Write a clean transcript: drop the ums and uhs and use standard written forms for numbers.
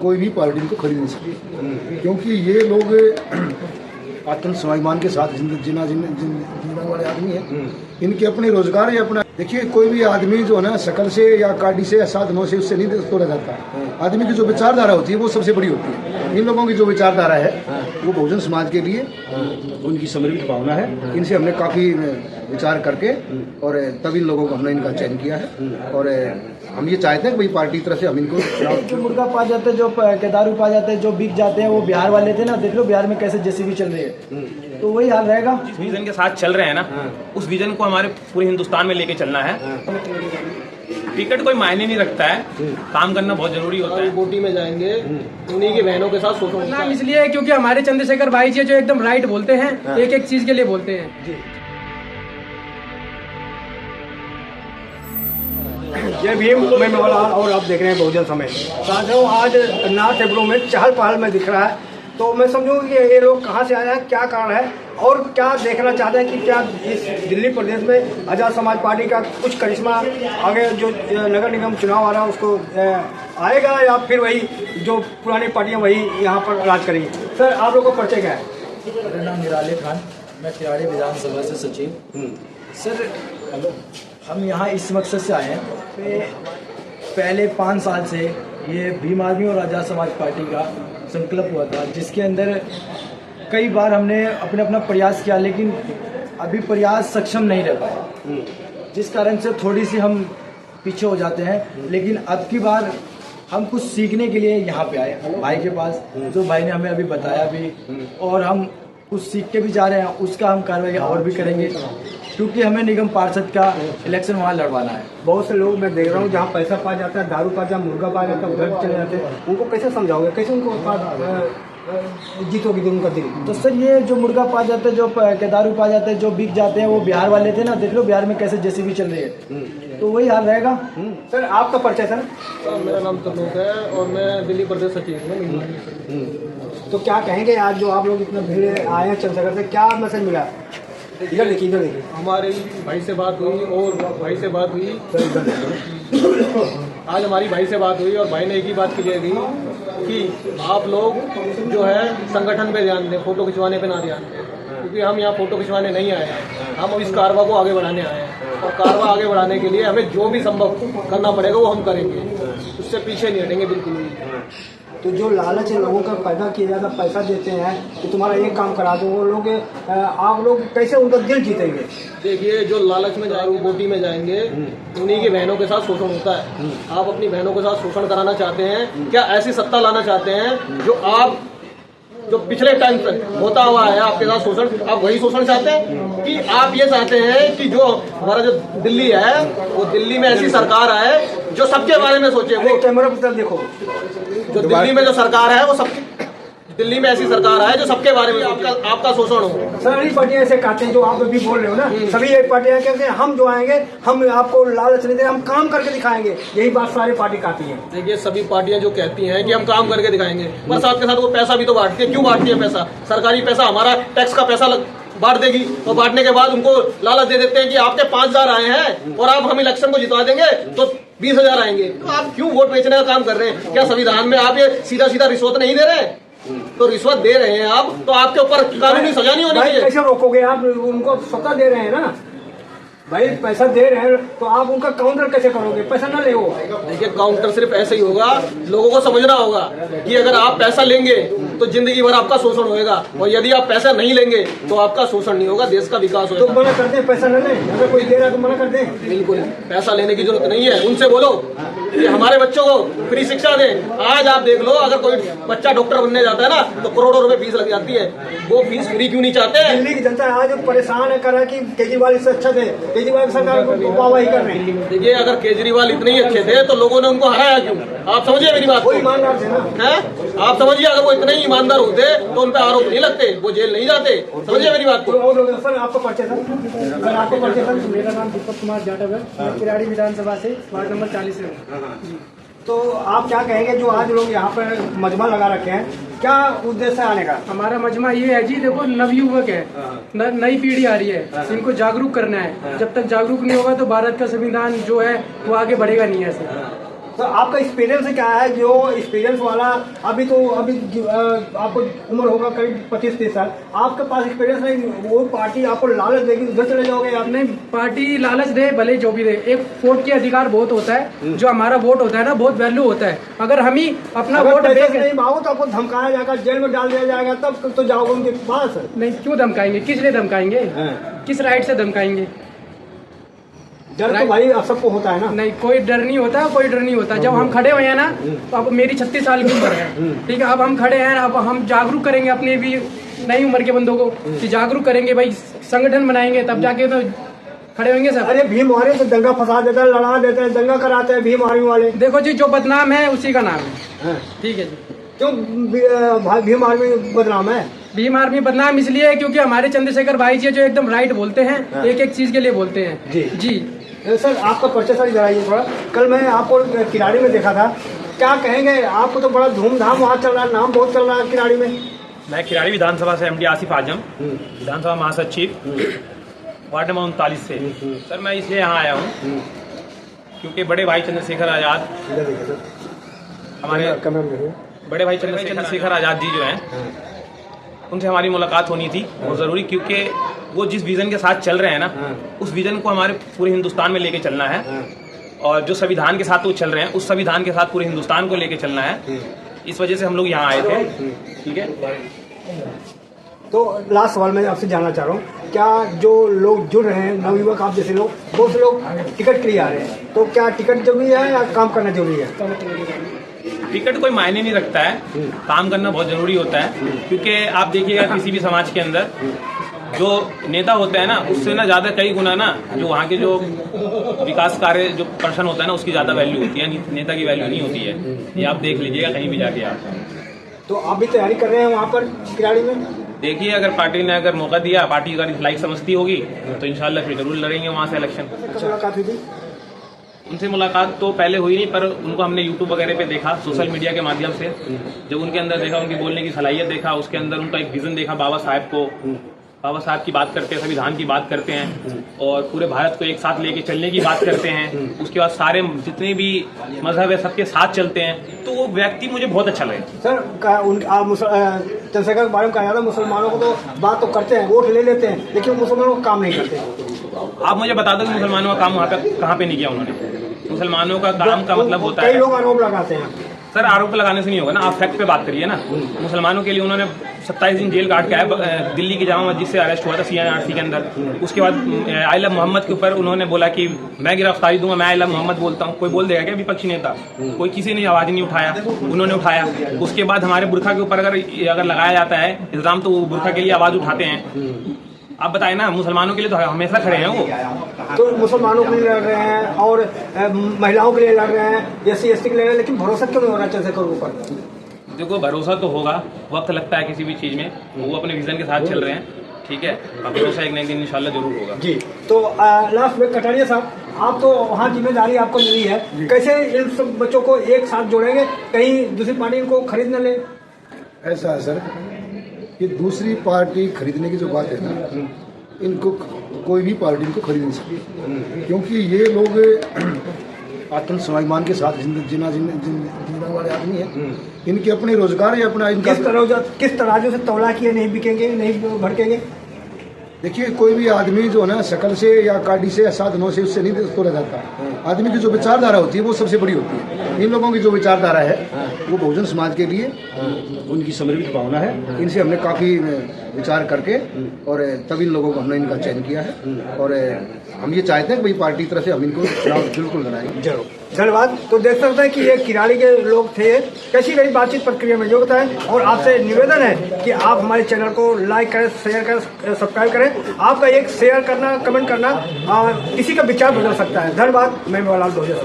कोई भी पार्टी इनको खरीद नहीं सकती, क्योंकि ये लोग आत्म स्वाभिमान के साथ जीना वाले आदमी हैं। इनके अपने रोजगार है अपना। देखिए, कोई भी आदमी जो है ना शक्ल से या काटी से या साधनों से उससे नहीं तोड़ा जाता। आदमी की जो विचारधारा होती है वो सबसे बड़ी होती है। इन लोगों की जो विचारधारा है वो बहुजन समाज के लिए उनकी समर्पित भावना है। इनसे हमने काफ़ी विचार करके और तभी इन लोगों को हमने इनका चयन किया है। और हम ये चाहते हैं कि भाई पार्टी की तरफ से हम इनको जो मुर्गा पा जाते हैं, जो केदारू पा जाते हैं, जो बिक जाते हैं, वो बिहार वाले थे ना। देख लो बिहार में कैसे जेसीबी चल रही है, तो वही हाल रहेगा। जिस विजन के साथ चल रहे हैं ना, उस विजन को हमारे पूरे हिंदुस्तान में लेके चलना है। टिकट कोई मायने नहीं रखता है, काम करना बहुत जरूरी होता है। वोटी में जाएंगे उन्हीं के बहनों के साथ सोचो। नाम इसलिए है क्योंकि हमारे चंद्रशेखर भाई जी जो एकदम राइट बोलते हैं, एक एक चीज के लिए बोलते हैं। जय भीम, मैं मौलाना और आप देख रहे हैं बहुजन समय। साथियों, आज नॉर्थ एब्रो में चहल पहल में दिख रहा है, तो मैं समझूंगा कि ये लोग कहाँ से आए हैं, क्या कारण है और क्या देखना चाहते हैं कि क्या इस दिल्ली प्रदेश में आज़ाद समाज पार्टी का कुछ करिश्मा आगे जो नगर निगम चुनाव आ रहा है उसको आएगा, या फिर वही जो पुरानी पार्टियां वही यहाँ पर राज करेंगी। सर, आप लोगों को परिचय क्या है? मेरा नाम निराले खान, मैं खिलाड़ी विधानसभा से सचिव। सर, हम यहाँ इस मकसद से आए हैं कि पहले 5 साल से ये भीम आर्मी और आज़ाद समाज पार्टी का संकल्प हुआ था, जिसके अंदर कई बार हमने अपना प्रयास किया, लेकिन अभी प्रयास सक्षम नहीं रह पाए, जिस कारण से थोड़ी सी हम पीछे हो जाते हैं। लेकिन अब की बार हम कुछ सीखने के लिए यहाँ पे आए भाई के पास, जो भाई ने हमें अभी बताया भी, और हम कुछ सीख के भी जा रहे हैं। उसका हम कार्रवाई और भी करेंगे, क्योंकि हमें निगम पार्षद का इलेक्शन वहाँ लड़वाना है। बहुत से लोग मैं देख रहा हूँ जहाँ पैसा पा जाता है, दारू पा जाता है, मुर्गा पा जाता है, उधर चले जाते हैं। उनको कैसे समझाओगे, कैसे उनको जीतोगे उनका दिल? तो सर, ये जो मुर्गा पा जाते हैं, जो केदारू पा जाते हैं, जो बिक जाते हैं, वो बिहार वाले थे ना। देख लो बिहार में कैसे जेसीबी चल रही है, तो वही हाल रहेगा। सर, आपका परिचय? सर, मेरा नाम तनुक है और मैं दिल्ली प्रदेश सचिव हूँ। तो क्या कहेंगे आज जो आप लोग इतना भीड़ आए हैं चंद्रशेखर से, क्या मैसेज मिला? इधर देखिए, इधर देखिए। हमारे भाई से बात हुई और भाई से बात हुई, आज हमारी भाई से बात हुई और भाई ने एक ही बात क्लियर की कि आप लोग जो है संगठन पे ध्यान दें, फोटो खिंचवाने पे ना ध्यान दें, क्योंकि हम यहाँ फोटो खिंचवाने नहीं आए हैं, हम इस कारवा को आगे बढ़ाने आए हैं। और कारवा आगे बढ़ाने के लिए हमें जो भी संभव करना पड़ेगा वो हम करेंगे, उससे पीछे नहीं हटेंगे बिल्कुल भी। तो जो लालच लोगों का पैदा किया जाता, पैसा देते हैं कि तुम्हारा एक काम करा दो, वो लोग आप लोग कैसे उनका दिल जीतेंगे? देखिए, जो लालच में जाएंगे, वोटी में जाएंगे, उन्हीं की बहनों के साथ शोषण होता है। आप अपनी बहनों के साथ शोषण कराना चाहते हैं क्या? ऐसी सत्ता लाना चाहते हैं जो पिछले टाइम तक होता हुआ है आपके साथ शोषण, आप वही शोषण चाहते हैं? कि आप ये चाहते हैं कि जो हमारा जो दिल्ली है, वो दिल्ली में ऐसी सरकार आए जो सबके बारे में सोचे। वो कैमरा पर देखो, जो दिल्ली में जो सरकार है वो सबके, दिल्ली में ऐसी सरकार है जो सबके बारे में आपका शोषण हो। सारी पार्टियां ऐसे कहते हैं, जो आप अभी बोल रहे हो ना, सभी एक पार्टियां कहते हैं हम जो आएंगे हम आपको लालच नहीं देंगे, हम काम करके दिखाएंगे। यही बात सारी पार्टी कहती है। देखिए, सभी पार्टियां जो कहती हैं कि हम काम करके दिखाएंगे, पर साथ के साथ वो पैसा भी तो बांटती है। क्यों बांटती है पैसा? सरकारी पैसा, हमारा टैक्स का पैसा बांट देगी, और बांटने के बाद उनको लालच दे देते हैं कि आपके 5000 आए हैं और आप हम इलेक्शन को जितवा देंगे तो 20,000 आएंगे। तो आप क्यों वोट बेचने का काम कर रहे हैं? क्या संविधान में आप ये सीधा सीधा रिश्वत नहीं दे रहे? तो रिश्वत दे रहे हैं आप, तो आपके ऊपर कानूनी सजा नहीं होनी चाहिए। कैसे रोकोगे आप? उनको सत्ता दे रहे हैं ना भाई, पैसा दे रहे हैं, तो आप उनका काउंटर कैसे करोगे? पैसा ना ले। देखिए, काउंटर सिर्फ ऐसे ही होगा, लोगों को समझना होगा कि अगर आप पैसा लेंगे तो जिंदगी भर आपका शोषण होएगा, और यदि आप पैसा नहीं लेंगे तो आपका शोषण नहीं होगा, देश का विकास होगा। तो मना करते हैं, पैसा न ले, अगर कोई दे रहा है तो मना करते हैं। बिल्कुल पैसा लेने की जरूरत नहीं है। उनसे बोलो कि हमारे बच्चों को फ्री शिक्षा दें। आज आप देख लो, अगर कोई बच्चा डॉक्टर बनने जाता है ना तो करोड़ों रुपए फीस लग जाती है, वो फीस फ्री क्यों नहीं चाहते हैं? दिल्ली की जनता आज परेशान है, कर रहा है कि केजरीवाल इससे अच्छा थे, केजरीवाल सरकार को वाहवाही कर रहे हैं। देखिए, अगर केजरीवाल इतने ही अच्छे थे तो लोगों ने उनको हराया क्यों? आप समझिए मेरी बात। वो ईमानदार थे ना, आप समझिए, अगर वो इतने ही ईमानदार होते तो उन पर आरोप नहीं लगते, वो जेल नहीं जाते। समझिए मेरी बात को। सर, आपको परिचय? सर, आपको परिचय? मेरा नाम दीपक कुमार जाटव है, मैं खिलाड़ी विधानसभा से वार्ड नंबर 40 में। तो आप क्या कहेंगे जो आज लोग यहाँ पर मजमा लगा रखे हैं, क्या उद्देश्य आने का? हमारा मजमा ये है जी, देखो नवयुवक है, नई पीढ़ी आ रही है, इनको जागरूक करना है। जब तक जागरूक नहीं होगा तो भारत का संविधान जो है वो आगे बढ़ेगा नहीं ऐसे। तो आपका एक्सपीरियंस क्या है? जो एक्सपीरियंस वाला अभी आपको उम्र होगा करीब 25-30 साल, आपके पास एक्सपीरियंस नहीं, वो पार्टी आपको लालच देगी, उधर चले जाओगे आप? नहीं, पार्टी लालच दे भले जो भी दे, एक वोट के अधिकार बहुत होता है, जो हमारा वोट होता है ना बहुत वैल्यू होता है। अगर हम ही अपना वोट पैसे नहीं मांगो तो आपको धमकाया जाएगा, जेल में डाल दिया जाएगा, तब तो जाओगे उनके पास। नहीं, क्यों धमकाएंगे? किस लिए धमकाएंगे? किस राइट से धमकाएंगे? डर तो भाई सबको होता है ना। नहीं, कोई डर नहीं होता, कोई डर नहीं होता। जब हम खड़े हुए हैं ना, तो अब मेरी 36 साल की उम्र है, ठीक है, अब हम खड़े हैं, अब हम जागरूक करेंगे अपने भी नई उम्र के बंदों को, कि जागरूक करेंगे भाई, संगठन बनाएंगे तब जाके तो खड़े होंगे सब। अरे भीम आर्मी से दंगा फंसा देता है, लड़ा देते हैं, दंगा कराते हैं भीम आर्मी वाले। देखो जी, जो बदनाम है उसी का नाम है, ठीक है जी। क्यों भीम आर्मी बदनाम है? भीम आर्मी बदनाम इसलिए है क्योंकि हमारे चंद्रशेखर भाई जी जो एकदम राइट बोलते हैं, एक एक चीज के लिए बोलते हैं। जी सर, आपका परिचय सर इधर आइए थोड़ा। कल मैं आपको किराड़ी में देखा था, क्या कहेंगे? आपको तो बड़ा धूमधाम वहाँ चल रहा है, नाम बहुत चल रहा है किराड़ी में। मैं किराड़ी विधानसभा से एमडी आसिफ आजम, विधानसभा महासचिव, वार्ड नंबर 39 से। सर मैं इसलिए यहाँ आया हूँ क्योंकि बड़े भाई चंद्रशेखर आज़ाद, हमारे बड़े भाई चंद्रशेखर आज़ाद जी जो हैं, उनसे हमारी मुलाकात होनी थी बहुत ज़रूरी, क्योंकि वो जिस विज़न के साथ चल रहे हैं ना, उस विज़न को हमारे पूरे हिंदुस्तान में लेके चलना है, और जो संविधान के साथ वो चल रहे हैं उस संविधान के साथ पूरे हिंदुस्तान को लेके चलना है। इस वजह से हम लोग यहाँ आए थे, ठीक है। तो लास्ट सवाल मैं आपसे जानना चाह रहा हूँ, क्या जो लोग जुड़ रहे हैं, नवयुवक आप जैसे लोग, बहुत से लोग टिकट के लिए आ रहे हैं, तो क्या टिकट जरूरी है या काम करना जरूरी है? टिकट कोई मायने नहीं रखता है, काम करना बहुत जरूरी होता है, क्योंकि आप देखिएगा किसी भी समाज के अंदर जो नेता होता है ना, उससे ना ज़्यादा कई गुना ना जो वहाँ के जो विकास कार्य जो पर्सन होता है ना, उसकी ज़्यादा वैल्यू होती है, नेता की वैल्यू नहीं होती है। ये आप देख लीजिएगा कहीं भी जाके आप। तो आप भी तैयारी कर रहे हैं वहाँ पर किराड़ी में? देखिए, अगर पार्टी ने अगर मौका दिया, पार्टी अगर लाइक समझती होगी तो इंशाल्लाह फिर जरूर लड़ेंगे वहाँ से इलेक्शन। मुलाकात हुई थी उनसे? मुलाकात तो पहले हुई नहीं, पर उनको हमने यूट्यूब वगैरह पे देखा, सोशल मीडिया के माध्यम से। जब उनके अंदर देखा, उनकी बोलने की सलाहियत देखा, उसके अंदर उनका एक विजन देखा, बाबा साहब की बात करते हैं, संविधान की बात करते हैं, और पूरे भारत को एक साथ लेके चलने की बात करते हैं। उसके बाद सारे जितने भी मजहब है सबके साथ चलते हैं, तो वो व्यक्ति मुझे बहुत अच्छा लगे। सर, चंद्रशेखर के बारे में कहा जाता है, मुसलमानों को तो बात तो करते हैं, वोट ले लेते हैं, लेकिन मुसलमानों को काम नहीं करते। आप मुझे बता दो कि मुसलमानों का काम वहाँ पे कहाँ पे नहीं किया उन्होंने? मुसलमानों का काम का मतलब होता है, कई लोग आरोप लगाते हैं। सर आरोप लगाने से नहीं होगा ना, आप फैक्ट पे बात करिए ना। मुसलमानों के लिए उन्होंने 27 दिन जेल काट के आया, दिल्ली की जामा मस्जिद से अरेस्ट हुआ था CNRC के अंदर। उसके बाद आई लव मोहम्मद के ऊपर उन्होंने बोला कि मैं गिरफ्तारी दूंगा, मैं आई लव मोहम्मद बोलता हूँ। कोई बोल देगा क्या विपक्षी नेता? कोई किसी ने आवाज नहीं उठाया, उन्होंने उठाया। उसके बाद हमारे बुरखा के ऊपर अगर लगाया जाता है इल्जाम, तो वो बुरखा के लिए आवाज उठाते हैं। आप बताए ना, मुसलमानों के लिए तो हमेशा खड़े हैं वो। तो मुसलमानों के लिए लड़ रहे हैं और महिलाओं के लिए लड़ रहे हैं, SC/ST के लिए, लेकिन भरोसा क्यों नहीं हो रहा चंद्रशेखर के ऊपर? देखो, भरोसा तो होगा, वक्त लगता है किसी भी चीज में, वो अपने विजन के साथ चल रहे हैं, ठीक है। भरोसा एक न एक दिन इंशाल्लाह जरूर होगा। जी, तो लास्ट में कटारिया साहब, आप तो वहाँ जिम्मेदारी आपको मिली है, कैसे इन सब बच्चों को एक साथ जोड़ेंगे, कहीं दूसरी पार्टी इनको खरीद न ले? ऐसा है सर, ये दूसरी पार्टी खरीदने की जो बात है ना, इनको कोई भी पार्टी इनको खरीद नहीं सकती, क्योंकि ये लोग आत्म स्वाभिमान के साथ जीना वाले आदमी हैं। इनके अपने रोजगार या अपना इनका किस तराजू से तौला किए नहीं बिकेंगे, नहीं भड़केंगे। देखिए, कोई भी आदमी जो है ना, शकल से या काटी से या साधनों से उससे नहीं तोला जाता। आदमी की जो विचारधारा होती है वो सबसे बड़ी होती है। इन लोगों की जो विचारधारा है वो बहुजन समाज के लिए उनकी समर्पित भावना है। इनसे हमने काफ़ी विचार करके और तब इन लोगों को हमने इनका चयन किया है, और हम ये चाहते हैं कि भाई पार्टी की तरफ से हम इनको चुनाव बिल्कुल कराएंगे। जरूर, धन्यवाद। तो देख सकते हैं कि ये किराड़ी के लोग थे, कैसी रही बातचीत प्रक्रिया में योग्यता है, और आपसे निवेदन है कि आप हमारे चैनल को लाइक करें, शेयर करें, सब्सक्राइब करें। आपका एक शेयर करना, कमेंट करना किसी का विचार बदल सकता है। धन्यवाद। मैं मेवालाल दोहिया।